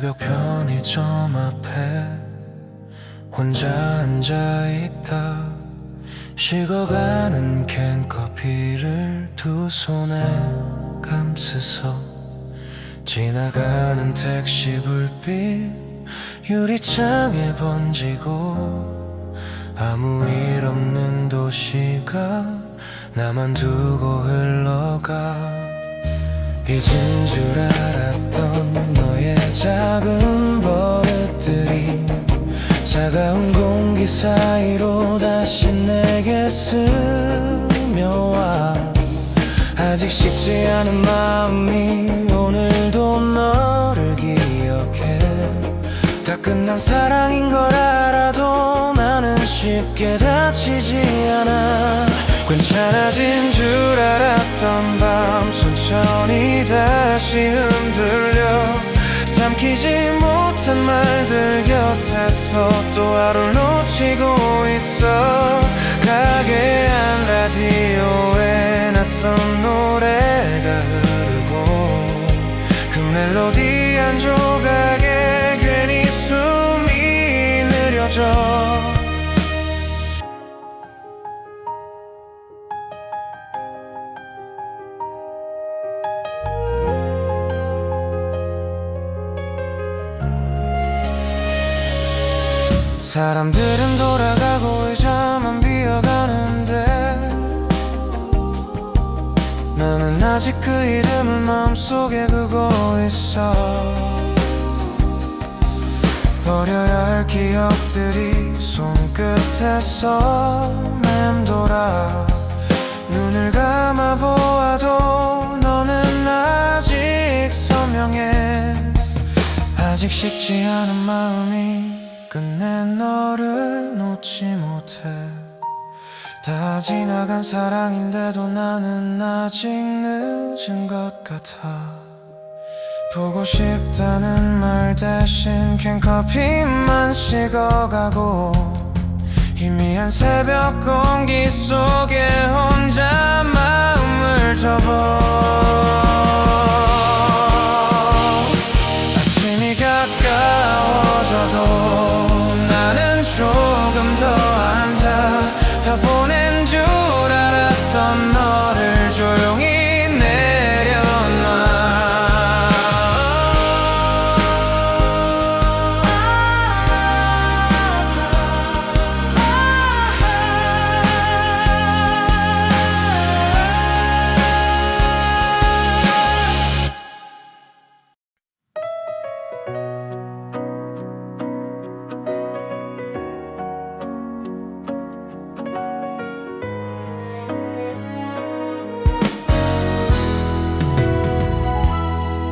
새벽 편의점 앞에 혼자 앉아있다. 식어가는 캔커피를 두 손에 감싸서 지나가는 택시 불빛 유리창에 번지고 아무 일 없는 도시가 나만 두고 흘러가. 잊은 줄 알았던 너의 작은 버릇들이 차가운 공기 사이로 다시 내게 스며와. 아직 식지 않은 마음이 오늘도 너를 기억해. 다 끝난 사랑인 걸 알아도 나는 쉽게 다치지 않아. 괜찮아진 줄 알았던 밤 천천히 다시 흔들려. 삼키지 못한 말들 곁에서 또 하루를 놓치고 있어. 가게 안 라디오에 낯선 노래가 흐르고 그 멜로디 한 조각에 괜히 숨이 느려져. 사람들은 돌아가고 의자만 비어가는데 나는 아직 그 이름을 마음속에 그고 있어. 버려야 할 기억들이 손끝에서 맴돌아. 눈을 감아 보아도 너는 아직 선명해. 아직 식지 않은 마음이 끝내 너를 놓지 못해. 다 지나간 사랑인데도 나는 아직 늦은 것 같아. 보고 싶다는 말 대신 캔커피만 식어가고 희미한 새벽 공기 속에 혼자 마음을 접어. 아침이 가까워져도 나는 조금 더 앉아. 다 보낸 줄 알았던 너를 조용히 내려놔.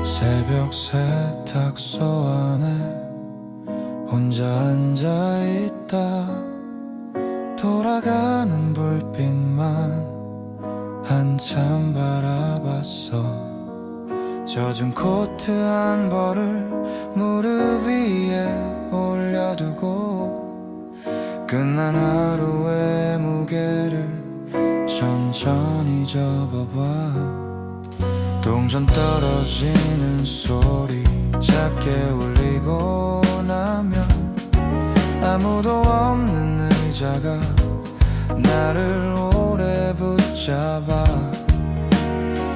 새벽 세탁소 안에 혼자 앉아있다. 돌아가는 불빛만 한참 바라봤어. 젖은 코트 한 벌을 무릎 위에 올려두고 끝난 하루의 무게를 천천히 접어봐. 동전 떨어지는 소리 작게 울리고 나면 아무도 없는 의자가 나를 오래 붙잡아.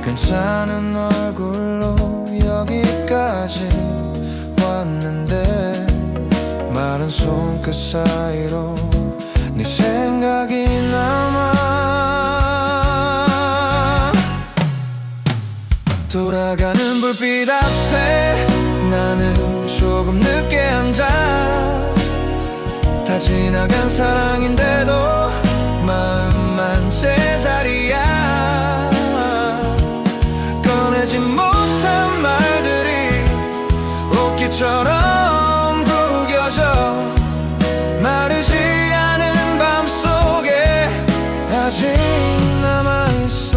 괜찮은 얼굴로 여기까지 왔는데 마른 손끝 사이로 네 생각이 남아. 돌아가는 불빛 앞에 나는 조금 늦게 앉아. 다 지나간 사랑인데도 마음만 제자리야. 꺼내지 못한 말들이 옷깃처럼 구겨져. 마르지 않은 밤속에 아직 남아있어.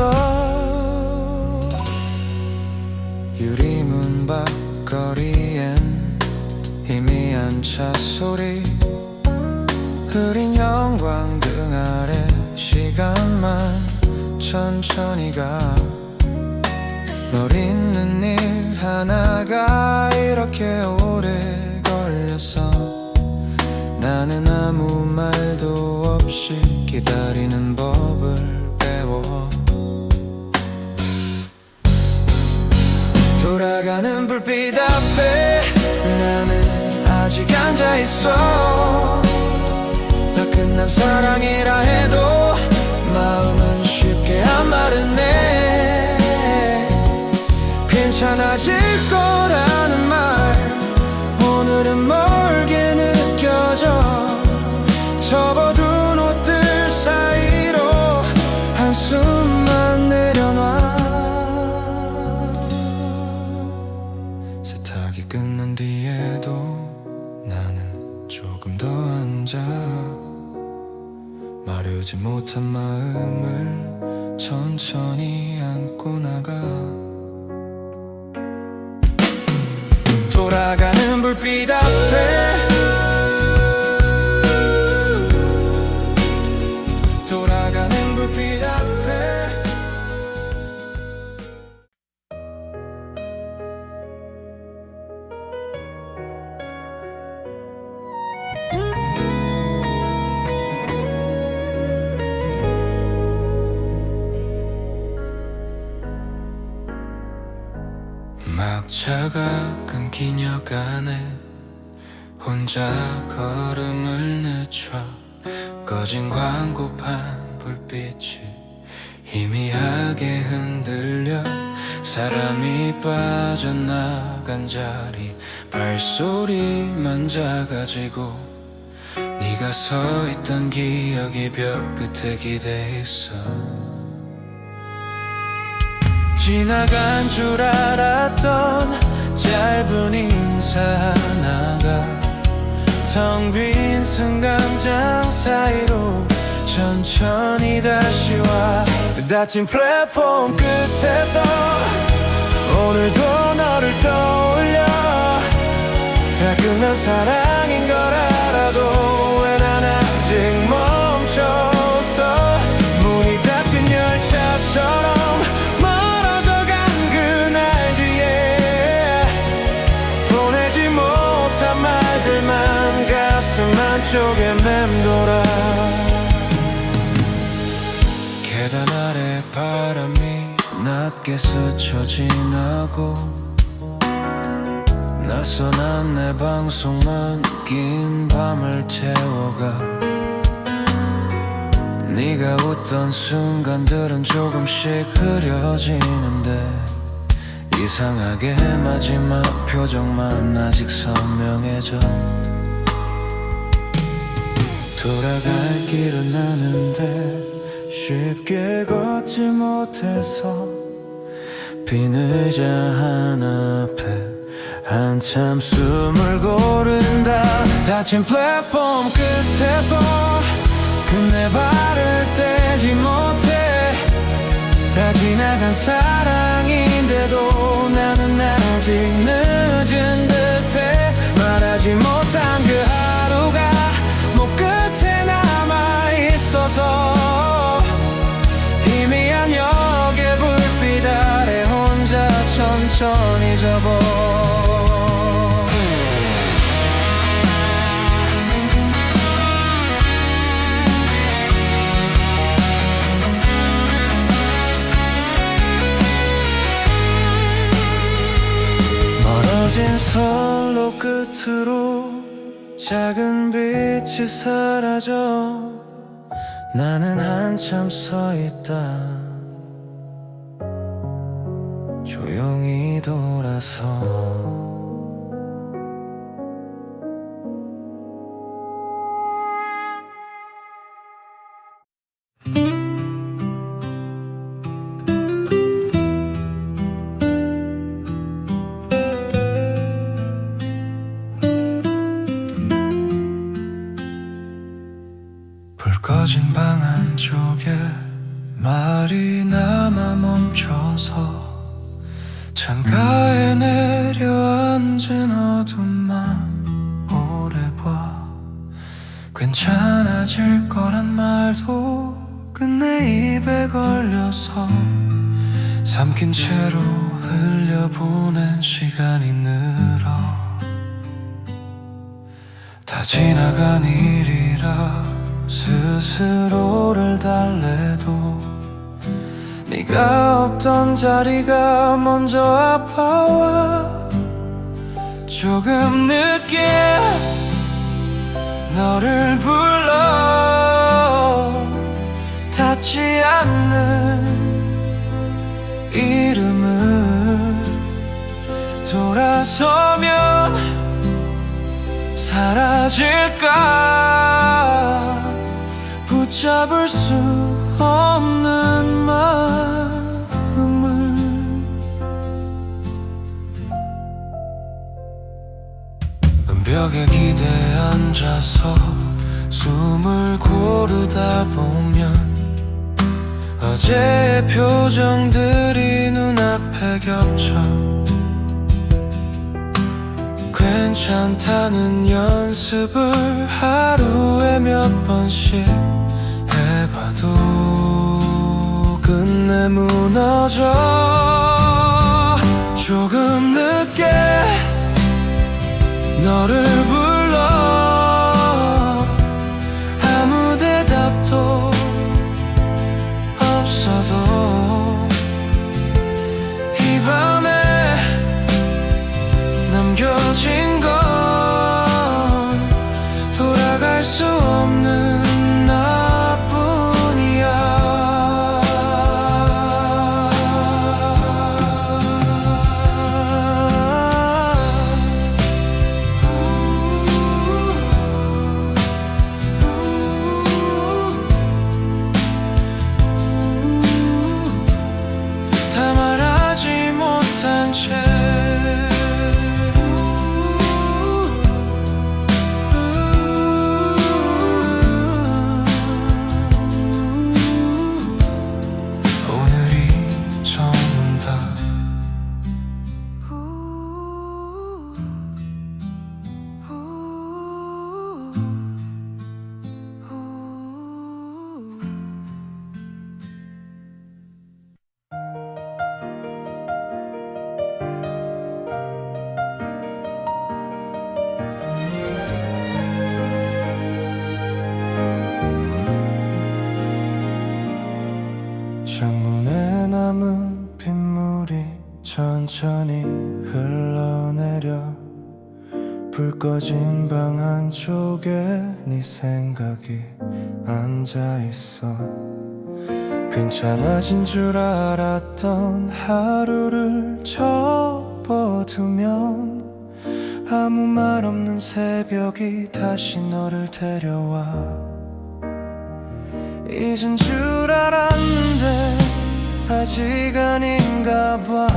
유리문 밖거리엔 희미한 차 소리. 흐린 형광등 아래 시간만 천천히 가. 널 잊는 일 하나가 이렇게 오래 걸렸어. 나는 아무 말도 없이 기다리는 법을 배워. 돌아가는 불빛 앞에 나는 아직 앉아있어. 다 끝난 사랑이라 해도 마음은 쉽게 안 마르네. 괜찮아질 거라는 말 오늘은 멀게 느껴져. 접어둔 옷들 사이로 한숨만 내려놔. 세탁이 끝난 뒤에도 나는 조금 더 앉아. 마르지 못한 마음을 천천히 안고 나가. 돌아가는 불빛 앞에 돌아가는 불빛 앞에 막차가 끊긴 역 안에 혼자 걸음을 늦춰. 꺼진 광고판 불빛이 희미하게 흔들려. 사람이 빠져나간 자리 발소리만 작아지고 네가 서 있던 기억이 벽 끝에 기대 있어. 지나간 줄 알았던 짧은 인사 하나가 텅 빈 승강장 사이로 천천히 다시 와. 닫힌 플랫폼 끝에서 오늘도 너를 떠올려. 다 끝난 사랑인 걸 알아도 왜 난 아직 멈춰서. 문이 닫힌 열차처럼 가슴 한쪽에 맴돌아. 계단 아래 바람이 낮게 스쳐 지나고 낯선 안내 방송만 긴 밤을 채워가. 네가 웃던 순간들은 조금씩 흐려지는데 이상하게 마지막 표정만 아직 선명해져. 돌아갈 길은 아는데 쉽게 걷지 못해서 빈 의자 하나 앞에 한참 숨을 고른다. 닫힌 플랫폼 끝에서 끝내 발을 떼지 못해. 다 지나간 사랑인데도 나는 아직 늦은 듯해. 말하지 못한 그 하루가 목 끝에 남아있어서 희미한 역의 불빛 아래 혼자 천천히 접어. 멀어진 선로 끝으로 작은 빛이 사라져. 나는 한참 서 있다. 조용히 돌아서. 불 꺼진 방 안쪽에 말이 남아 멈춰서 창가에 내려앉은 어둠만 오래 봐. 괜찮아질 거란 말도 끝내 입에 걸려서 삼킨 채로 흘려보낸 시간이 늘어 다 지나간 일이라 스스로를 달래도 네가 없던 자리가 먼저 아파와 조금 늦게 너를 불러 닿지 않는 이름을 돌아서면 사라질까 붙잡을 수 없는 마음을 은벽에 기대 앉아서 숨을 고르다 보면 어제의 표정들이 눈앞에 겹쳐 괜찮다는 연습을 하루에 몇 번씩 해봐도 끝내 무너져 조금 늦게 너를 불러 아무 대답도 없어도 이 밤에 남겨진 건 돌아갈 수 없는 나뿐이야 다 말하지 못한 채 창문에 남은 빗물이 천천히 흘러내려 불 꺼진 방 한쪽에 네 생각이 앉아있어 괜찮아진 줄 알았던 하루를 접어두면 아무 말 없는 새벽이 다시 너를 데려와 잊은 줄 알았는데 아직 아닌가 봐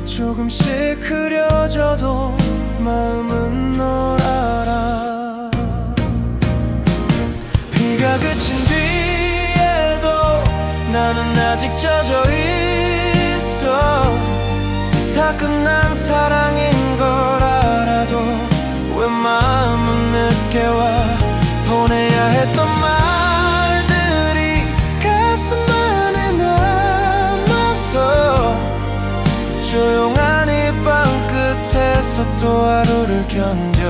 조금씩 흐려져도 마음은 널 알아 비가 그친 뒤에도 나는 아직 젖어 있어 다 끝난 사랑인 걸 알아도 왜 마음은 늦게 와 보내야 했던 말들이 가슴 안에 남아서 조용한 이 방 끝에서 또 하루를 견뎌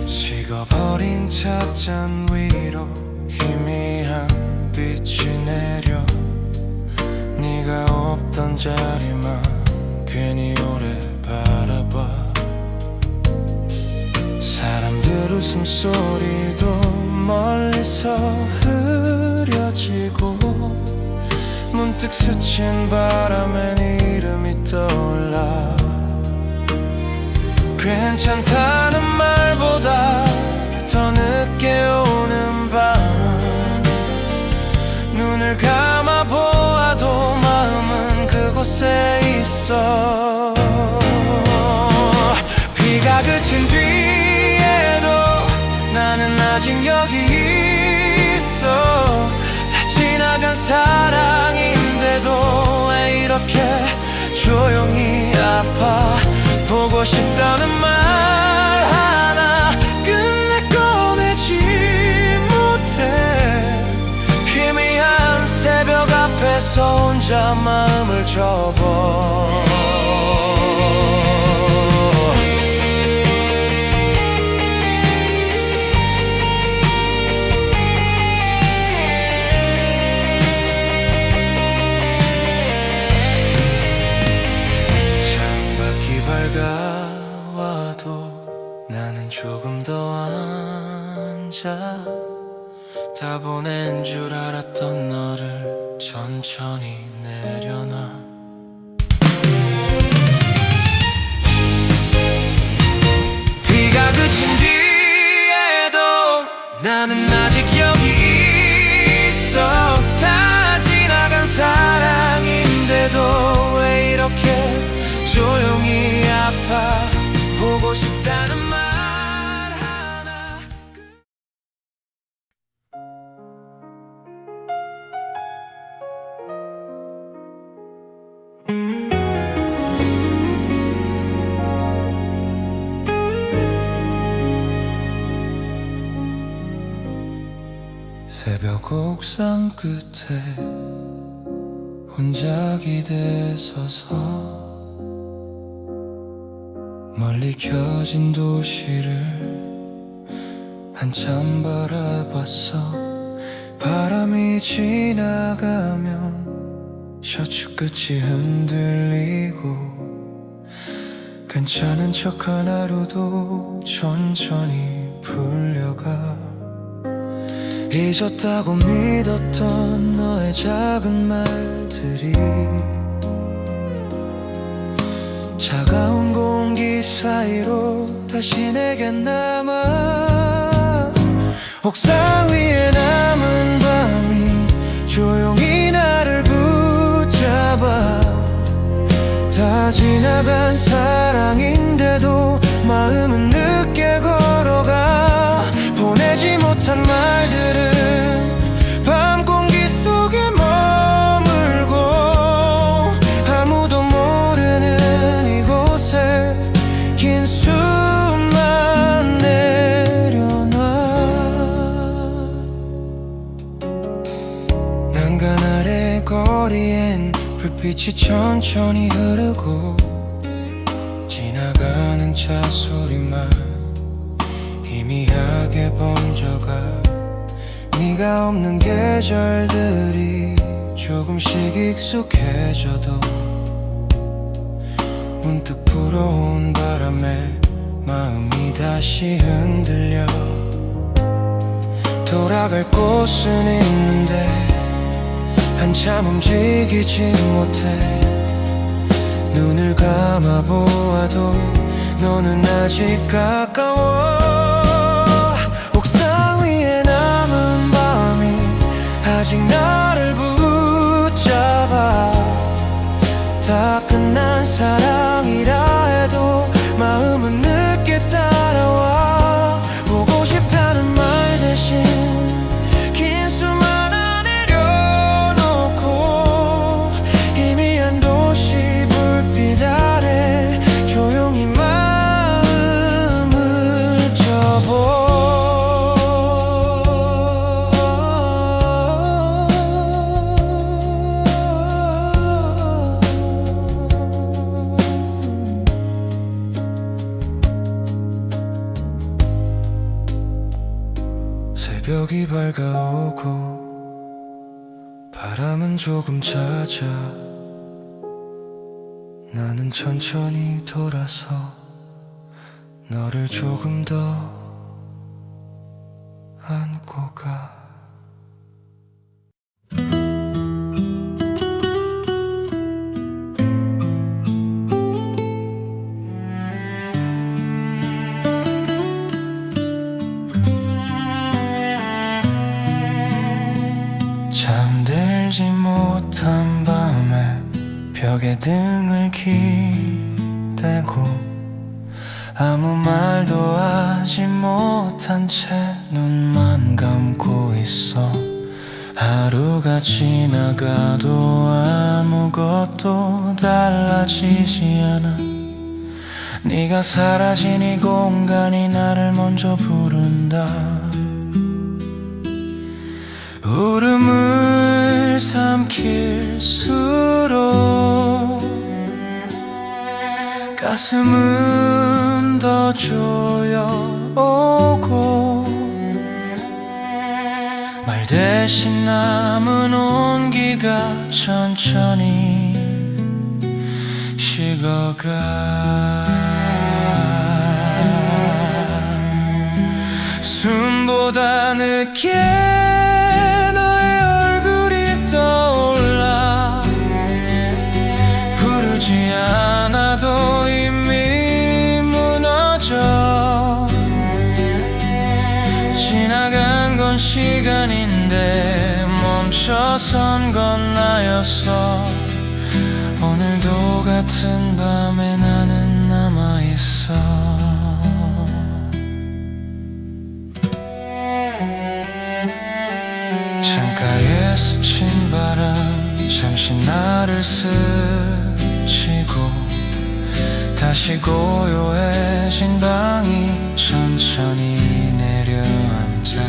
식어버린 찻잔 위로 희미한 빛이 내려 네가 없던 자리만 괜히 오래 바라봐 사람들 웃음소리도 멀리서 흐려지고 문득 스친 바람엔 이름이 떠올라 괜찮다는 말보다 더 늦게 오는 밤 눈을 감아 보아도 마음은 그곳에 있어 비가 그친 뒤에도 나는 아직 여기 있어 다 지나간 사랑인데도 왜 이렇게 조용히 아파 보고 싶다는 말 하나 끝내 꺼내지 못해 희미한 새벽 앞에서 혼자 마음을 접어. 창밖이 밝아와도 나는 조금 더 앉아. 다 보낸 줄 알았던 너를 천천히 내려놔. 비가 그친 뒤에도 나는 아직 여기 있어. 다 지나간 사랑인데도 왜 이렇게 조용히 아파. 보고 싶다는 말 하나. 새벽 옥상 끝에 혼자 기대 서서 멀리 켜진 도시를 한참 바라봤어. 바람이 지나가면 셔츠 끝이 흔들리고 괜찮은 척한 하루도 천천히 풀려가. 잊었다고 믿었던 너의 작은 말들이 차가운 공기 사이로 다시 내겐 남아. 옥상 위에 남은 밤이 조용히 나를 붙잡아. 다 지나간 사랑인데도 마음은 늦게 걸어가. 보내지 못한 말들은 밤 공기 속에 머물고 아무도 모르는 이곳에 긴 숨만 내려놔. 난간 아래 거리엔 불빛이 천천히 흐르고 지나가는 차 소리만 희미하게 번져가. 네가 없는 계절들이 조금씩 익숙해져도 문득 불어온 바람에 마음이 다시 흔들려. 돌아갈 곳은 있는데 한참 움직이지 못해. 눈을 감아보아도 너는 아직 가까워. 옥상 위에 남은 밤이 아직 나를 붙잡아. 다 끝난 사랑이라 해도 마음은 늦게 따라와. 보고 싶다는 말 대신 긴 숨 하나 내려놓고 희미한 도시 불빛 아래 조용히 마음을 접어. 새벽이 밝아오고 바람은 조금 잦아. 나는 천천히 돌아서 너를 조금 더 안고 가. 잠들지 못한 밤에 벽에 등을 기대고 아무 말도 하지 못한 채 눈만 감고 있어. 하루가 지나가도 아무것도 달라지지 않아. 네가 사라진 이 공간이 나를 먼저 부른다. 울음을 삼킬수록 가슴은 더 조여오고 말 대신 남은 온기가 천천히 식어가 숨보다 늦게 너의 얼굴이 떠올라 부르지 않아도 이미 무너져 지나간 건 시간인데 멈춰선 건 나였어 오늘도 같은 밤에 나는 남아있어 창가에 스친 바람 잠시 나를 스치고 다시 고요해진 방이 천천히 내려앉아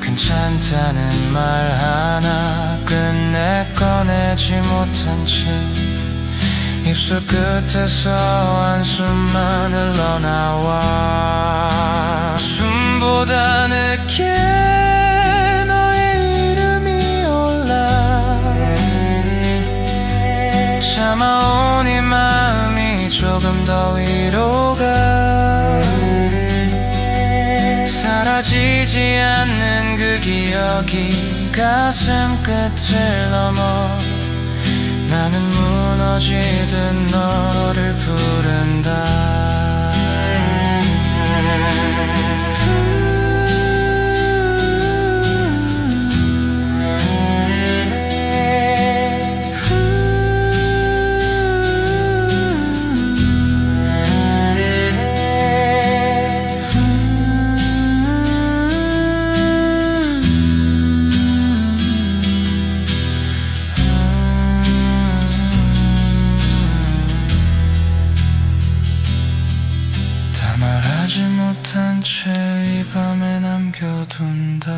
괜찮다는 말 하나 끝내 꺼내지 못한 채 입술 끝에서 한숨만 흘러나와 숨보다 늦게 참아온 이 마음이 조금 더 위로가 사라지지 않는 그 기억이 가슴 끝을 넘어 나는 무너지듯 너를 부른다 말하지 못한 채 이 밤에 남겨둔다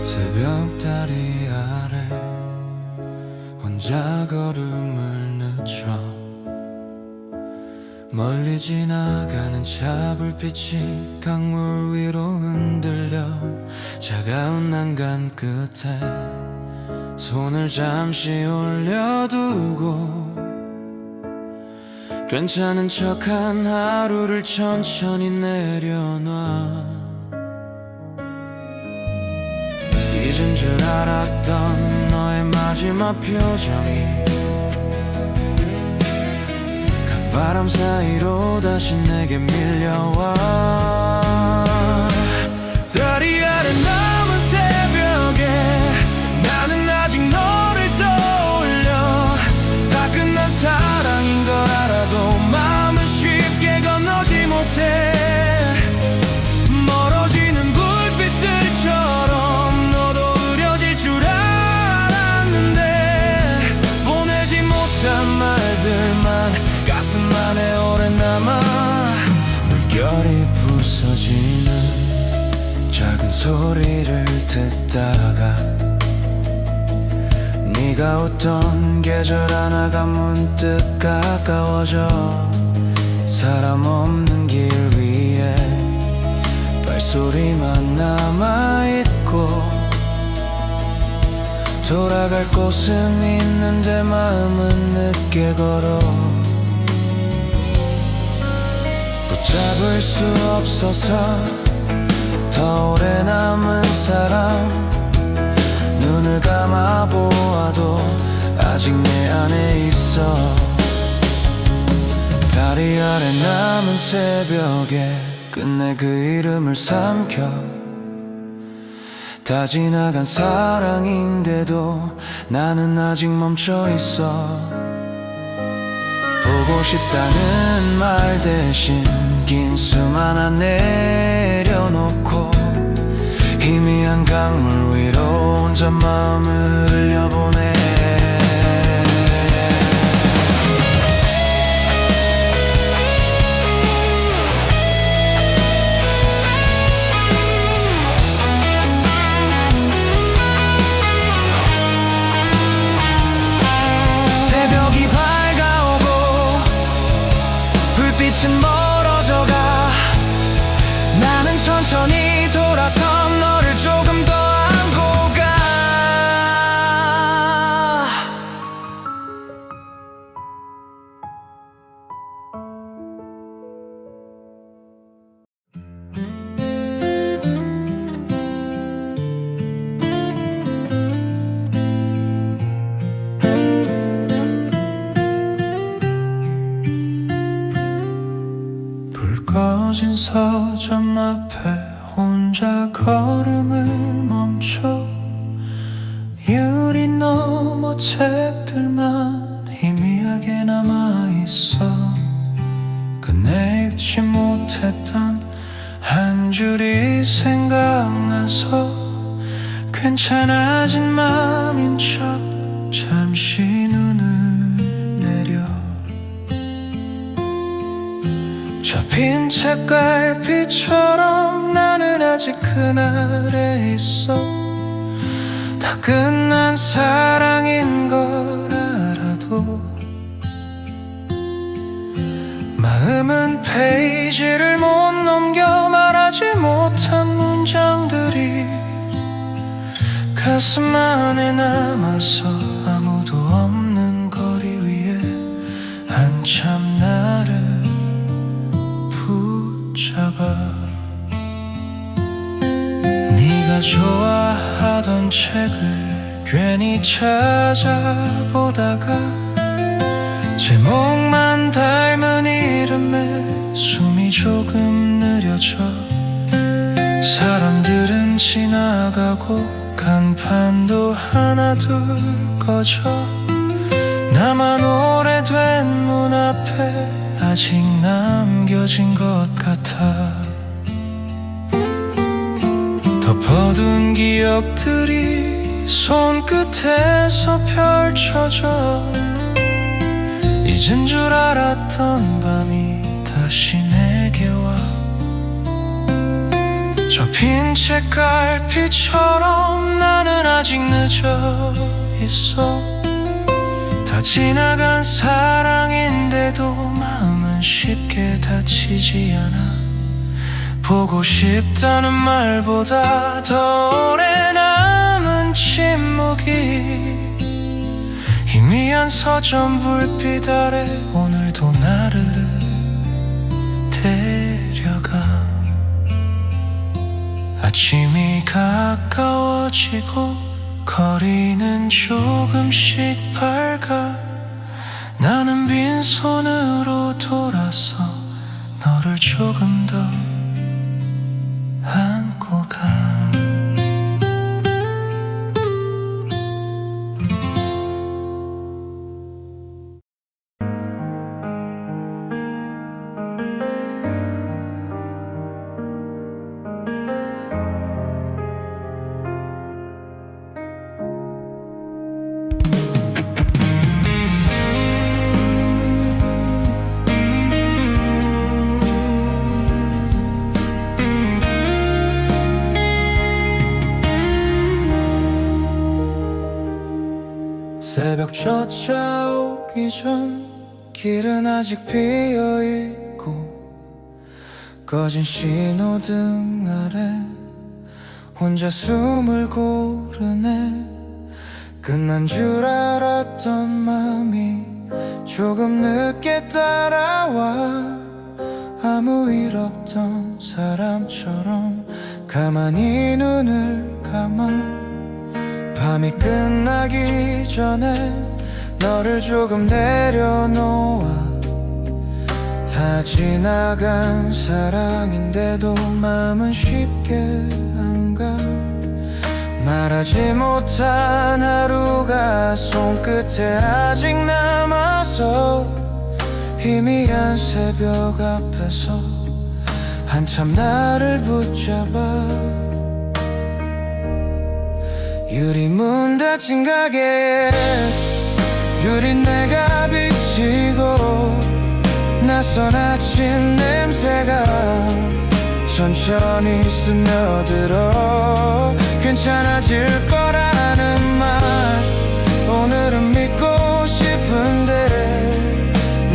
새벽 다리 아래 혼자 걸음을 늦춰 멀리 지나가는 차 불빛이 강물 위로 흔들려 차가운 난간 끝에 손을 잠시 올려두고 괜찮은 척한 하루를 천천히 내려놔 잊은 줄 알았던 너의 마지막 표정이 바람 사이로 다시 내게 밀려와 다리 아래 남은 새벽에 나는 아직 너를 떠올려 다 끝난 사랑인 걸 알아도 마음은 쉽게 건너지 못해 멀어지는 불빛들처럼 너도 흐려질 줄 알았는데 보내지 못한 말들만 가슴 안에 오래 남아 물결이 부서지는 작은 소리를 듣다가 네가 웃던 계절 하나가 문득 가까워져 사람 없는 길 위에 발소리만 남아있고 돌아갈 곳은 있는데 마음은 늦게 걸어 붙잡을 수 없어서 더 오래 남은 사람 눈을 감아 보아도 아직 내 안에 있어 다리 아래 남은 새벽에 끝내 그 이름을 삼켜 다 지나간 사랑인데도 나는 아직 멈춰 있어 보고 싶다는 말 대신 긴 숨 하나 내려놓고 희미한 강물 위로 혼자 마음을 흘려보내. 새벽이 밝아오고 불빛은 멀어져가. 나는 천천히 돌아서 너를 조금 더 안고 가. 불 꺼진 서점 앞에 혼자 걸음을 멈춰. 유리 너머 책들만 희미하게 남아있어. 끝내 읽지 못했던 한 줄이 생각나서 괜찮아진 마음인 척 잠시 눈을 내려. 저 빈 책갈피처럼 나는 아직 그날에 있어. 다 끝난 사랑인 걸 알아도 마음은 페이지를 못 넘겨. 말하지 못한 문장들이 가슴 안에 남아서 아무도 없는 거리 위에 한참 나를 붙잡아. 네가 좋아하던 책을 괜히 찾아보다가 제목만 닮은 이름에 숨이 조금 느려져. 사람들은 지나가고 간판도 하나 둘 꺼져. 나만 오래된 문 앞에 아직 남겨진 것 같아. 덮어둔 기억들이 손끝에서 펼쳐져. 잊은 줄 알았던 밤이 다시 내게 와. 저 빈 책갈피처럼 나는 아직 늦어 있어. 다 지나간 사랑인데도 마음은 쉽게 다치지 않아. 보고 싶다는 말보다 더 오래 남은 침묵이 희미한 서점 불빛 아래 오늘도 나를 데려가. 아침이 가까워지고 거리는 조금씩 밝아. 나는 빈손으로 돌아서 너를 조금 더 안고 가. 새벽 쫓아오기 전 길은 아직 비어있고 꺼진 신호등 아래 혼자 숨을 고르네. 끝난 줄 알았던 맘이 조금 늦게 따라와. 아무 일 없던 사람처럼 가만히 눈을 감아. 밤이 끝나기 전에 너를 조금 내려놓아. 다 지나간 사랑인데도 마음은 쉽게 안 가. 말하지 못한 하루가 손끝에 아직 남아서 희미한 새벽 앞에서 한참 나를 붙잡아. 유리문 닫힌 가게에 유리내가 비치고 낯선 아침 냄새가 천천히 스며들어 괜찮아질 거라는 말 오늘은 믿고 싶은데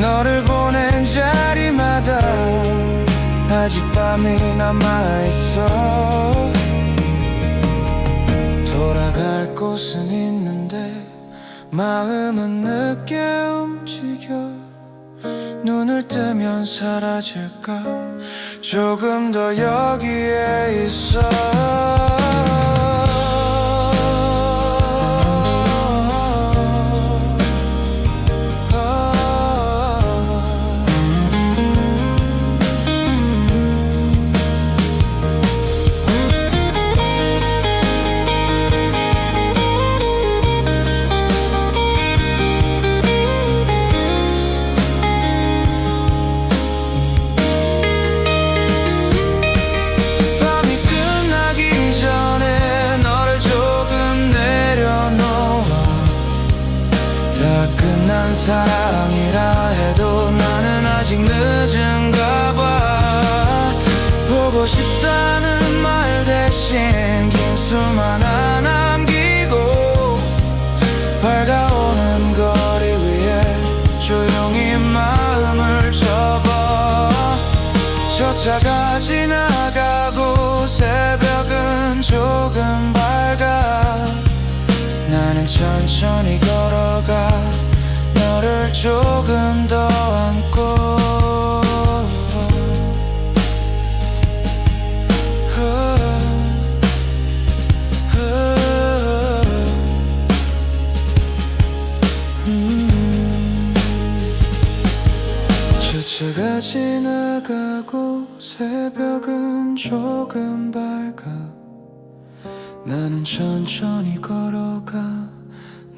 너를 보낸 자리마다 아직 밤이 남아있어 돌아갈 곳은 있는데 마음은 늦게 움직여 눈을 뜨면 사라질까 조금 더 여기에 있어 끝난 사랑이라 해도 나는 아직 늦은가 봐 보고 싶다는 말 대신 긴 숨 하나 남기고 밝아오는 거리 위에 조용히 마음을 접어 저 차가 지나가고 새벽은 조금 밝아 나는 천천히 걸어가 너를 조금 더 안고 저 차가 지나가고 새벽은 조금 밝아 나는 천천히 걸어가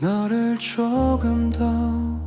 너를 조금 더